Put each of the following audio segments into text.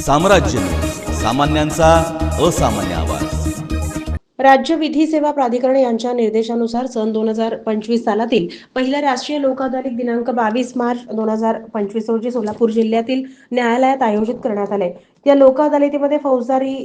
साम्राज्य न्यूज, सामान्यांचा असामान्य आवाज। राज्य विधी सेवा प्राधिकरण यांच्या निर्देशानुसार सन 2025 सालातील पहिल्या राष्ट्रीय लोक अदालत दिनांक 22 मार्च 2025 रोजी सोलापूर जिल्ह्यातील न्यायालयात आयोजित करण्यात आले। या लोक अदालतीमध्ये फौजदारी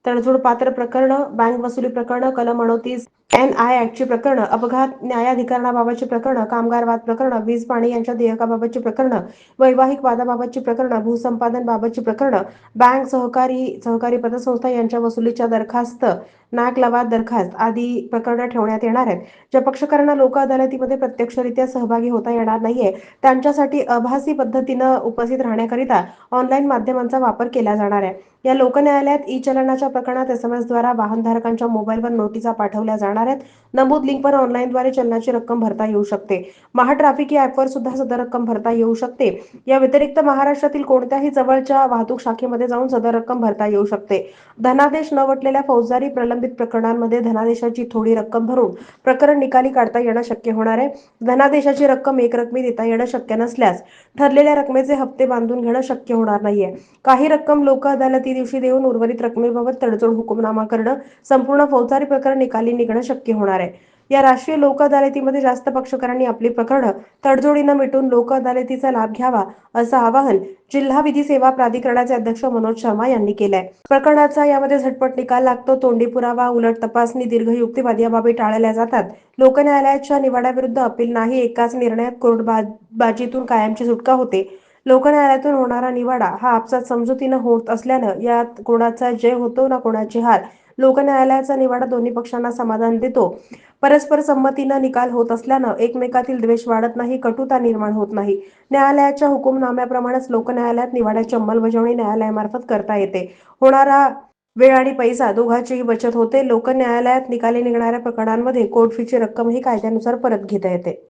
तडजोड पात्र प्रकरण, बँक वसुली प्रकरण, कलम 29 NI ॲक्टची प्रकरण, अपघात न्यायाधिकरणाबाबतची प्रकरण, कामगार वाद प्रकरण, वीज पाणी यांच्या देयकाबाबतची प्रकरण, वैवाहिक वादाबाबतची प्रकरण, भूसंपादन बाबतची प्रकरण, बँक सहकारी पतसंस्था यांच्या वसुलीच्या दरखास्त, नाक लवाद दरखास्त आदी प्रकरणे ठेवण्यात येणार आहेत। ज्या पक्षकारांना लोक अदालतीमध्ये प्रत्यक्षरित्या सहभागी होता येणार नाहीये त्यांच्यासाठी आभासी पद्धतीनं उपस्थित राहण्याकरिता ऑनलाईन माध्यमांचा वापर केला जाणार आहे। या लोक न्यायालयात ई-चलनाच्या प्रकरणात SMS द्वारा वाहनधारकांच्या मोबाईलवर नोटिसा पाठवल्या जाणार आहेत। नमूद लिंकवर ऑनलाईनद्वारे चलनाची रक्कम भरता येऊ शकते। महाट्रॅफिक या ॲपवर सुद्धा सदर रक्कम भरता येऊ शकते। या व्यतिरिक्त महाराष्ट्रातील कोणत्याही जवळच्या वाहतूक शाखेमध्ये जाऊन सदर रक्कम भरता येऊ शकते। धनादेश न वटलेल्या फौजदारी प्रलंबित प्रकरणांमध्ये धनादेशाची थोडी रक्कम भरून प्रकरण निकाली काढता येणं शक्य होणार आहे। धनादेशाची रक्कम एकरकमी देता येणं शक्य नसल्यास ठरलेल्या रकमेचे हप्ते बांधून घेणं शक्य होणार नाहीये। काही रक्कम लोक अदालती दिवशी देऊन उर्वरित रकमेबाबत तडजोड हुकुमनामा करणं, संपूर्ण फौजदारी प्रकरण निकाली निघणं शक्य होणार आहे। या राष्ट्रीय लोक अदालतीमध्ये जास्त पक्षकारांनी आपली प्रकरणं तडजोडीनं मिटून लोक अदालतीचा लाभ घ्यावा असं आवाहन जिल्हा विधी सेवा प्राधिकरणाचे अध्यक्ष मनोज शर्मा यांनी केलंय। प्रकरणाचा यामध्ये झटपट निकाल लागतो, तोंडी पुरावा, उलट तपासणी, दीर्घ युक्तिवाद या बाबी टाळल्या जातात। लोक न्यायालयाच्या निवाड्याविरुद्ध अपील नाही, एकाच निर्णयात कोर्टबाजीतून कायमची सुटका होते। लोक न्यायालयातून होणारा निवाडा हा आपसात समजुतीनं होत असल्यानं यात कोणाचा जय होतो ना कोणाची हार। लोक न्यायालयाचा निवाडा दोन्ही पक्षांना समाधान देतो। परस्पर संमतीनं निकाल होत असल्यानं एकमेकातील द्वेष वाढत नाही, कटुता निर्माण होत नाही। न्यायालयाच्या हुकुमनाम्याप्रमाणेच लोक न्यायालयात निवाड्याची अंमलबजावणी न्यायालयामार्फत करता येते। होणारा वेळ आणि पैसा दोघांचीही बचत होते। लोक न्यायालयात निकाली निघणाऱ्या प्रकरणांमध्ये कोर्ट फीची रक्कमही कायद्यानुसार परत घेता येते।